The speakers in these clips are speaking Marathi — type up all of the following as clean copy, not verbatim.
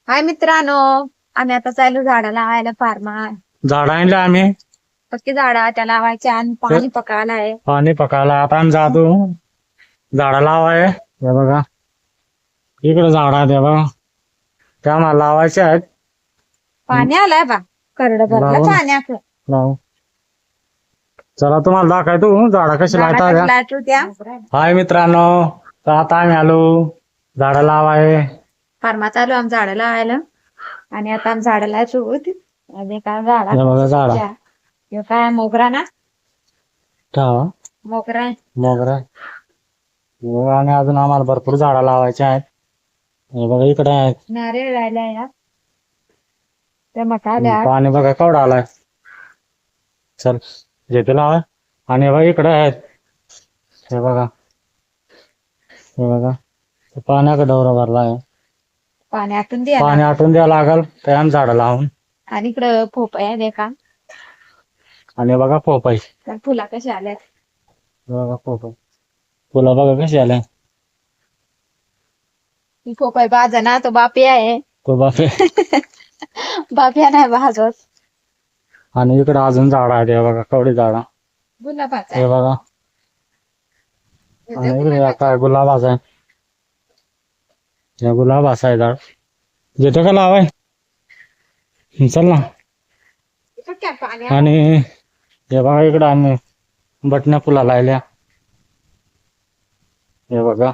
हाय मित्रांनो. आम्ही आता चालू झाडं लावायला फार्मा. झाड आणले आम्ही. पक्की झाडं त्या लावायच्या आणि पाणी पकायला आहे. पाणी पकायला आता आम्ही जातो झाडं लावाय. हे बघा इकडे झाड आहेत, हे बघा त्या आम्हाला लावायचे आहेत. पाणी आलाय बा, करड भरलं लावू ना. पाण्याचं. लावू. चला तुम्हाला दाखवतो झाडं कशी लावता का. लाटू त्या हाय मित्रांनो, तर आता आम्ही आलो झाडं लावाय. फार्मा चालू आम्ही झाडं लावायला. आणि आता आम्ही झाडं लावायचो आणि काय हे बघा झाड झाडा काय मोगरा ना, ठेवा मोगरा आहे. मोगरा. हे बघा, आणि अजून आम्हाला भरपूर झाडं लावायचे आहेत. हे बघा इकडे आहेत. नारळ राहिला या त्या मटाल्या. पाणी बघा केवढं आलाय. चल जेथे लावा. आणि हे बघा इकडे आहेत. हे बघा, हे बघा पाण्याचा डोरा भरला आहे. पाणी आटून द्या पाणी आटून द्यावं लागल तर आम्ही झाडं लावून. आणि इकडं पोपया आहे देखा. आणि बघा पोपई. तर फुला कशा आल्यात. बघा पोपई, फुलं बघा कशी आल्या. ही पोपई भाजा ना, तो बापी आहे. तो बापे. बापिया नाही भाजत. आणि इकडे अजून झाड आहेत, हे बघा कवडी झाडं. गुलाबाचा हे बघा. आणि इकडे काय गुलाबाचा आहे. हे गुलाबाचा आहे झाड. जेथे का लावाय. चल ना. पाणी आणि हे बघा इकडे आम्ही बटण्या फुला लायल्या. हे बघा,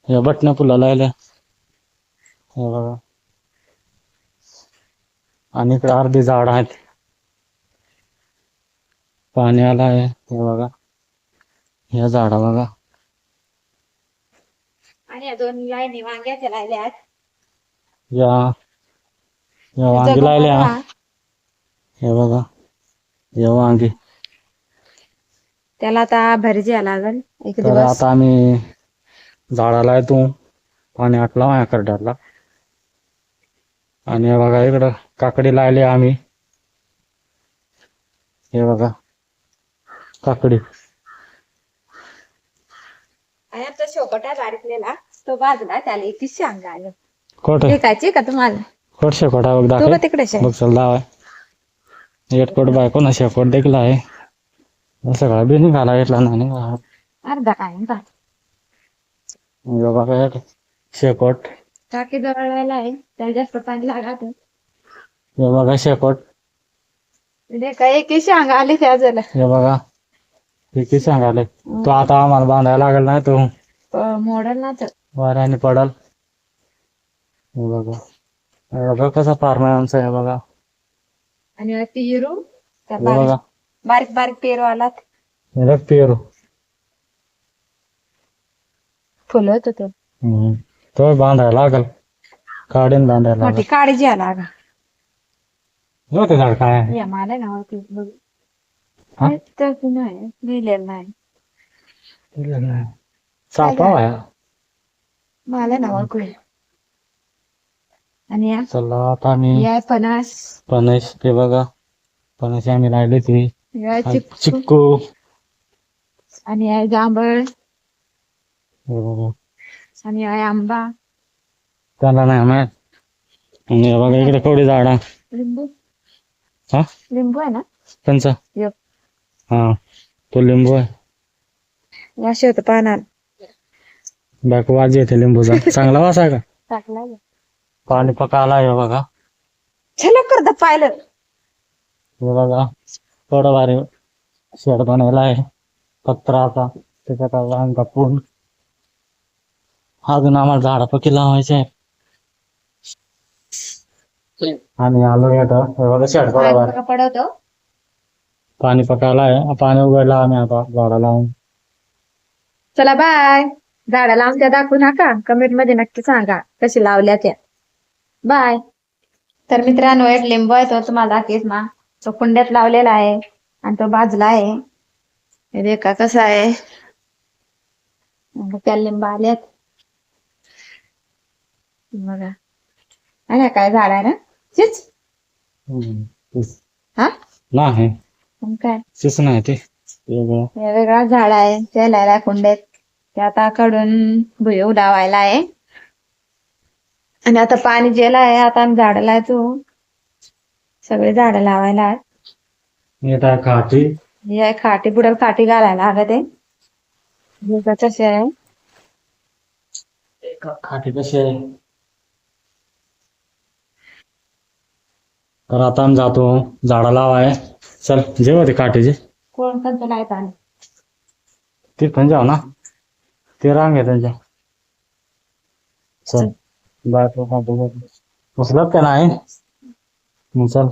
हे बटण्या फुला लायल्या. हे बघा. आणि इकडे अर्धी झाड आहेत. पाणी आला आहे. हे बघा, हे झाड बघा. आणि या दोन लाईनी वांग्याच्या लायल्यात. या वांगी लायल्या. हे बघा, हे वांगी. त्याला आता भरजी लागल एक तर दिवस. आता आम्ही झाडाला येतो पाणी आटला माझ्या करड्याला. आणि हे बघा इकडं काकडी लायली आम्ही. हे बघा काकडी. आणि आता शोकटा बारीकलेला तो बाजला, त्याला एक शांग आलं. कोट विकायची का तुम्हाला. कोट शेकोटा बघ तू दाखव. का तिकडे शे? बघ चल दावाय. एककोट बायको ना शेकोट देखील आहे. सगळा बी निघाला घेतला नाही. अर्धा काय का बघा शेकोट. टाकी जवळला आहे, त्याला जास्त पाणी लागत. हे बघा शेकोट. काय एक शांग आली त्या झालं. हे बघा किती सांगाले. तो आता आम्हाला बांधायला लागेल नाही तो मोडल ना तर. वाऱ्याने पडल. हे बघा, हे बघा कसा फार्म आहे आमचा. हे बघा, आणि पेरू हे बघा बारीक बारीक पेरू आलात. हे पेरू. फुलं होत तो. तो बांधायला लागल. काढीन बांधायला मोठी लागल. काळजी आला का नव्हते झाड काय आहे. या मला ना बघ. हा? नाही लिहिलेलं नाही. सापा आहे. मला ना ओळखू. आणि या चला आता आम्ही या फणस. फणस. ते बघा फणस आम्ही राहिले ती. या चिक्कू. आणि या जांभळ. हे बघा आणि या आंबा. त्याला नाही माहित. आणि हे बघा इकडे कवडी झाड. लिंबू. हा लिंबू आहे ना. त्यांचा. यप. हा तो लिंबू आहे. या शेत पानात बायको वाज येते लिंबूचा. चांगला वास आहे का. टाकला. पाणी पकायला. हे बघा, चलो कर पाहिलं. हे बघा थोडं भारी शेड बनायला आहे पत्राचा. त्याच्यात आम्ही कापून अजून आम्हाला झाडापकी लावायचे आहे. आणि आलो येतं. हे बघा शेड थोडा भारी. पडवतो. पाणी पकायला आहे. पाणी उघडलं आम्ही आता झाडं लावून. चला बाय. झाडं लावून त्या दाखवू नका, कमेंट मध्ये नक्की सांगा कशी लावल्या त्या. बाय. तर मित्रांनो एक लिंबू आहे, तो तुम्हाला दाखवेच ना. तो कुंड्यात लावलेला आहे आणि तो बाजला आहे. हे देखा कसा आहे. त्या लिंब आल्यात बघा. आणि काय झाड आहे ना चिच. हा नाही मग काय चिच नाही ते वेगळं. हे वेगळा झाड आहे. त्याला कुंड्यात ते आता कडून भुईऊ लावायला आहे. आणि आता पाणी गेलं आहे, आता आम्ही झाडं लावतो. सगळे झाडं लावायला आहेत. येत आहे खाटी. हे खाटी बुडाला खाटी घालायला लागत आहे. हे का कसे आहे? खाटी कशी आहे? तर आता आम्ही जातो झाडा लावाय. चल जेव्हा ते खाटीचे कोण कंच लायत आले? तिथून जाऊ ना, ते रांग आहे त्यांच्या. चल बायको खाटी उचलत का नाही? चल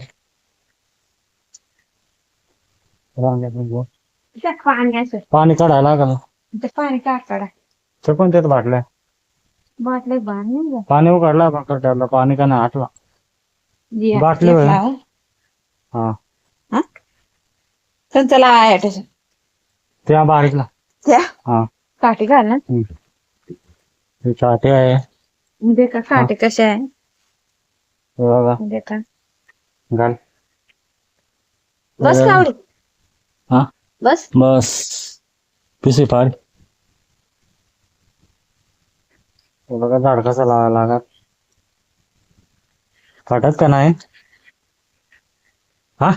रांग आहे त्यांच्या. त्या पाणी असं पाणी काढायला लागल. ते पाणी काढ ते पण त्यात बाटल्या बाटले बांधून पाणी उघडला पण कट्याला पाणी का नाही आटला. बाटली होय. हा कंच लावाय त्याच्या त्या बारीकला त्या हा काठी घाल ना. ते काठी आहे. दे का काठी कशा आहे? हे बघा दे का घाल. बस लावली. हा बस बस पिशी पाड. हे बघा झाड कसं लावायला लागत. काटत का नाही? हा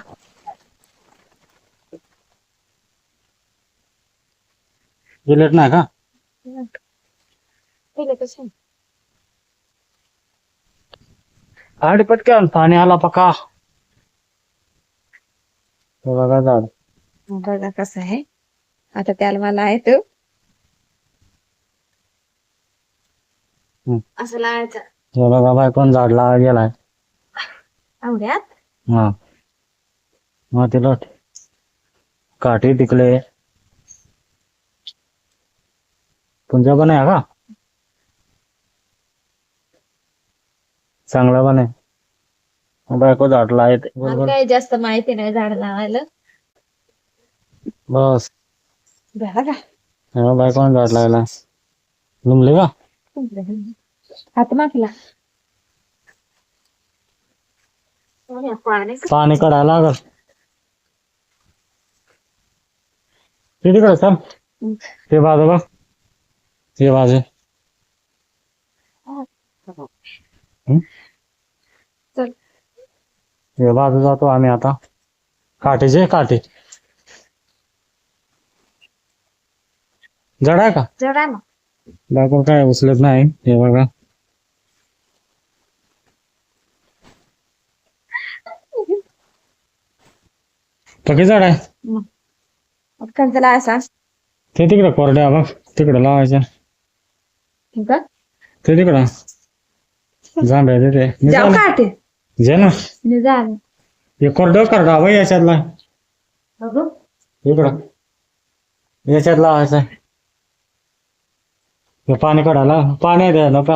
जिलेट नाही का? पहिले कसं आडी पटकन पाणी आला पका. हे बघा झाड. बघा कसं आहे. आता त्याला मला येतो असं लावायचं. हे बघा बाय कोण झाड लावा गेलाय. आवड्यात हा मग तिला काठी टिकले. तुमच्या पण आहे का? चांगला पण आहे. बायको झाड लावते मला काही जास्त माहिती नाही झाड लावायला. बस बघा का बायको झाड लावला. जमले का? हात मागला पाणी काढायला लागल. ते तिकडे चल. ते बाजू बघ. ते बाजू चल हे बाजू जातो आम्ही आता. काठीचे काठी जड आहे का? जरा ना बायको काय उचलत नाही. हे बघा किती जड आहे? कंच लावायचा ते तिकडे कोरड्या बघ तिकडे लावायच्या. का ते तिकडं जांभ्या तिथे जाऊ काटे जे ना झालं हे कोरडं करडा बाई याच्यातला बघू इकडं याच्यात लावायचं. हे पाणी काढायला पाणी द्या नका.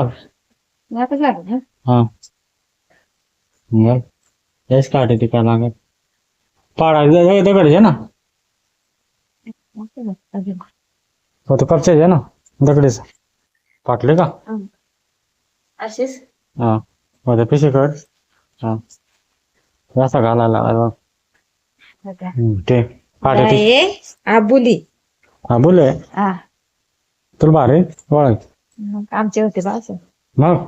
आता झालं ना हा मग हेच काढे तिका लागत. पाडायचं दगड आहे ना. हो तो कपचे आहे ना दगडीच पाटले का? असेच हा होते पिशे कट. हा असा घालायला लागला. ते काढे आबुली हा बोले हा तुला भारी ओळख. आमचे होते बास मग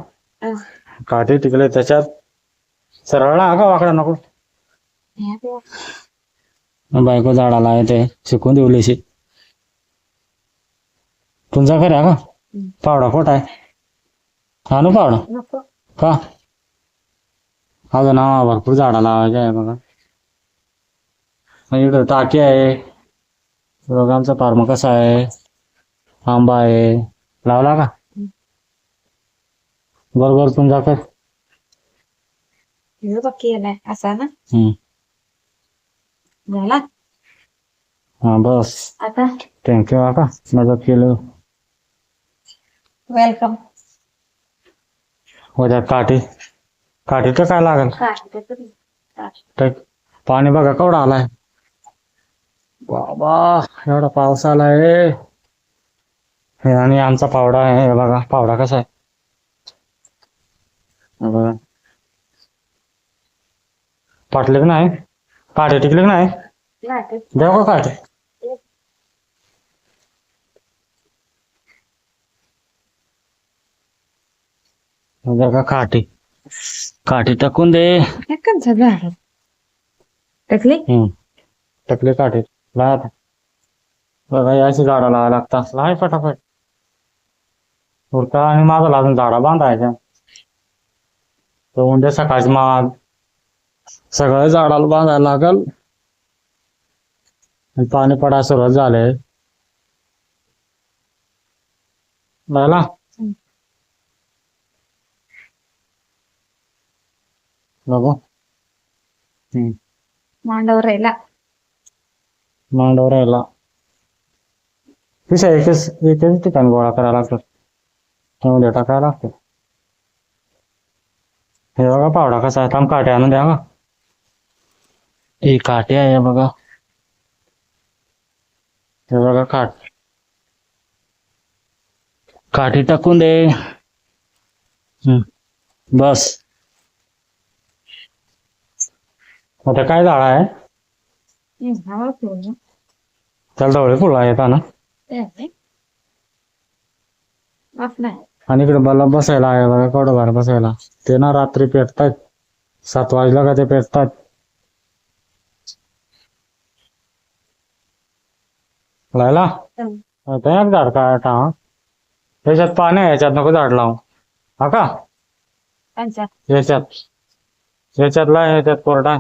काठी टिकले त्याच्यात. सरळ का वाकडा नको. बायको झाडाला आहे ते शिकून देऊलीशी. तुमचा घर आहे का? पावडा खोट आहे. हा ना पावडा नको का? अजून ना भरपूर झाडा लावायचे आहे बघा. इकडं टाकी आहे. बघा आमचा फार्म कसा आहे. आंबा आहे लावला का? बरोबर तुमचा कर. केलाय असा ना हम्म झाला हा बस आता थँक्यू का मदत केलं. वेलकम उद्या काठी काठी तर काय लागल. तर पाणी बघा केवढा आलाय. बाबा एवढा पाऊस आलाय. हे आणि आमचा पावडा आहे. हे बघा पावडा कसा आहे. हे बघा फाटले की नाही. काठी टिकले की नाही. देऊ का काठी? जर का काठी काठी टाकून दे. एकच झाड टाकली. टाकले काठी लाय आता. बघा याची झाडं लावायला लागतात. लाय फटाफट उरता आणि माझा अजून झाडा बांधायच्या. तो म्हणजे सकाळची माग सगळं झाडाला बांधायला लागल. आणि पाणी पडायला सुरुवात झाले. लायला बघू. मांडवर राहिला. मांडवर राहिला. पिशा एकच ठिकाणी गोळा करायला लागतात. त्यामध्ये टाकायला लागतं. हे बघा पावडा कसा आहे. थांब काठी आणून द्या का. ही काठी आहे बघा. हे बघा काठी टाकून दे. बस. आता काय झाड आहे त्याला डोळे फुला येतात ना. आणि इकडे बल्ब बसायला आहे बघा. केवढं भारी बसायला. ते ना रात्री पेटतात. 7 वाजला का ते पेटतात. लायला आता एक झाड काय आता. त्याच्यात पाणी आहे. याच्यात नको झाड लावू. हा का याच्यातला याच्यात कोरडा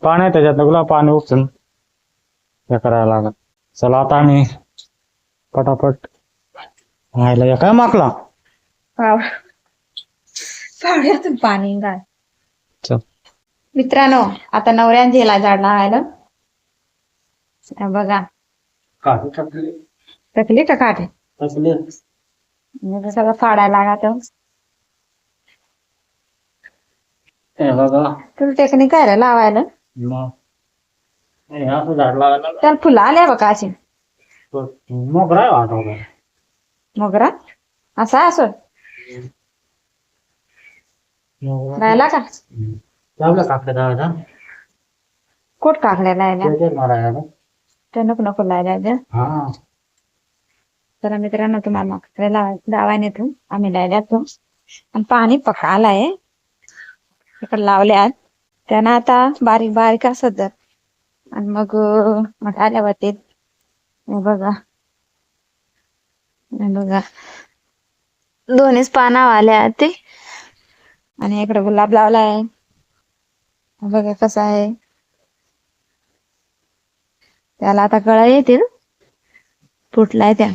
पाणी आहे. त्याच्यात नको पाणी उपसून हे करायला लागत. चला आता आम्ही पटापट व्हायला काय माकला पावड्यातून पाणी गाय. चल मित्रांनो आता नवऱ्यान गेला झाड लावायला. बघा टाकली का काठी. सगळं फाडायला लागत. तुला टेक्निक आहे रे लावायला. झाड लावायला त्याला फुलं आल्या बघा अशी. मोगरा वाटवला. मोगरा असा असो राहिला का. आपल्या काकडे जायचा कोट काकड्या लायल्या. त्या नको नको लायल्या. तर मित्रांनो तुम्हाला लावाय नेतो. आम्ही लायल्यातो आणि पाणी पका आलाय. इकडे लावल्यात त्यानं आता बारीक बारीक असत जर. आणि मग आल्यावरती बघा बघा दोन्हीच पानं आल्या ते. आणि इकडे गुलाब लावलाय. बघा कसा आहे. त्याला आता कळा येतील. फुटलाय त्या.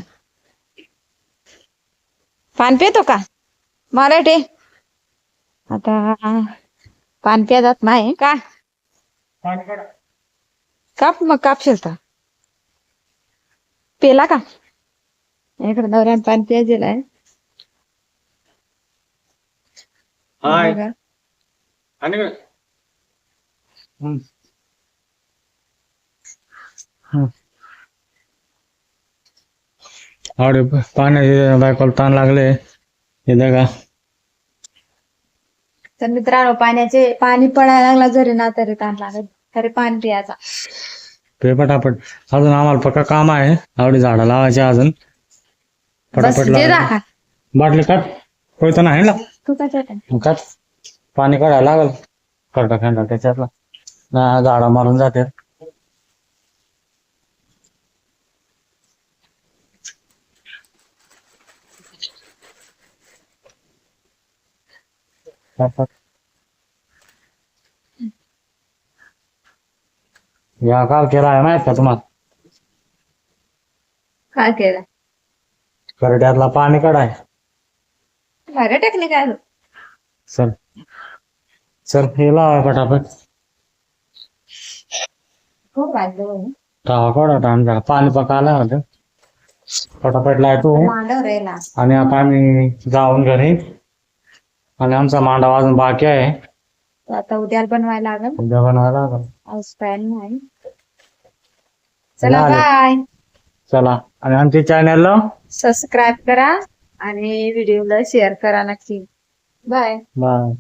पान पितो का मराठी. आता पान प्या जात नाही का. काप मग कापशील का पेला का. इकडे नवऱ्यान पान प्या दिलाय. आवडे पाण्याचे बायकोला ताण लागले. हे बघा तर मित्रांनो पाणी पडायला लागला जरी ना तरी ताण लागत. तरी पाणी प्यायचा. पे पटापट. अजून आम्हाला पक्का काम आहे. आवडी झाडं लावायचे अजून. पटापट लावायचं. बाटली काट कोयता नाही ना. तू काय काट पाणी काढायला लागल. करता खेळता त्याच्यातला झाडं मारून जाते. या काल केला आहे माहित का तुम्हाला. काय केलं. करड्यातला पाणी काढाय. भारी टेक्निक आहे. चल चल हे लावा पटापट. खूप वाजलं टावा काढा टाइम झाला. पाणी पकायला होतं. पटापट लायतो. मांडव राहिला. आणि आता आम्ही जाऊन घरी. आणि आमचा मांडव अजून बाकी आहे. आता उद्या बनवायला लागल. उद्या बनवायला लागल. आज पॅन नाही. चला बाय. चला आणि आमच्या चॅनलला सबस्क्राईब करा आणि व्हिडिओला शेअर करा नक्की. बाय. बाय.